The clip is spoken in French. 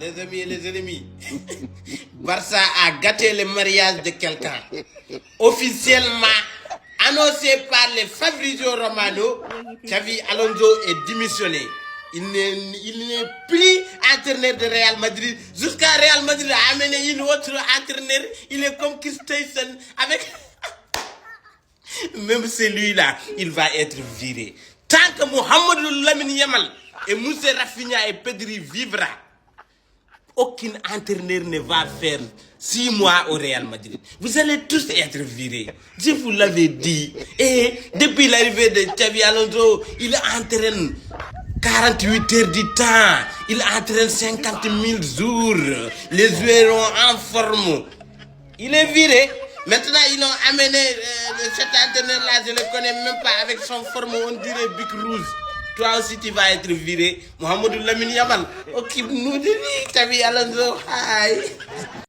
les amis et les ennemis. Barça a gâté le mariage de quelqu'un. Officiellement annoncé par les Fabrizio Romano, Xavi Alonso est démissionné. Il n'est plus entraîneur de Real Madrid. Jusqu'à Real Madrid a amené une autre entraîneur. Il est comme Christensen avec... Même celui-là, il va être viré. Tant que Mohamed Lamine Yamal et Moussa Rafinha et Pedri vivra, aucun entraîneur ne va faire 6 mois au Real Madrid. Vous allez tous être virés. Je vous l'avais dit. Et depuis l'arrivée de Xavi Alonso, il entraîne 48 heures du temps. Il entraîne 50 000 jours. Les joueurs sont en forme. Il est viré. Maintenant, ils ont amené cet entraîneur-là, je ne le connais même pas, avec son forme, on dirait Bic Rouge. Toi aussi, tu vas être viré. Mohamed Lamine Yamal, occupe-nous de lui, Xavi Alonso. Hi.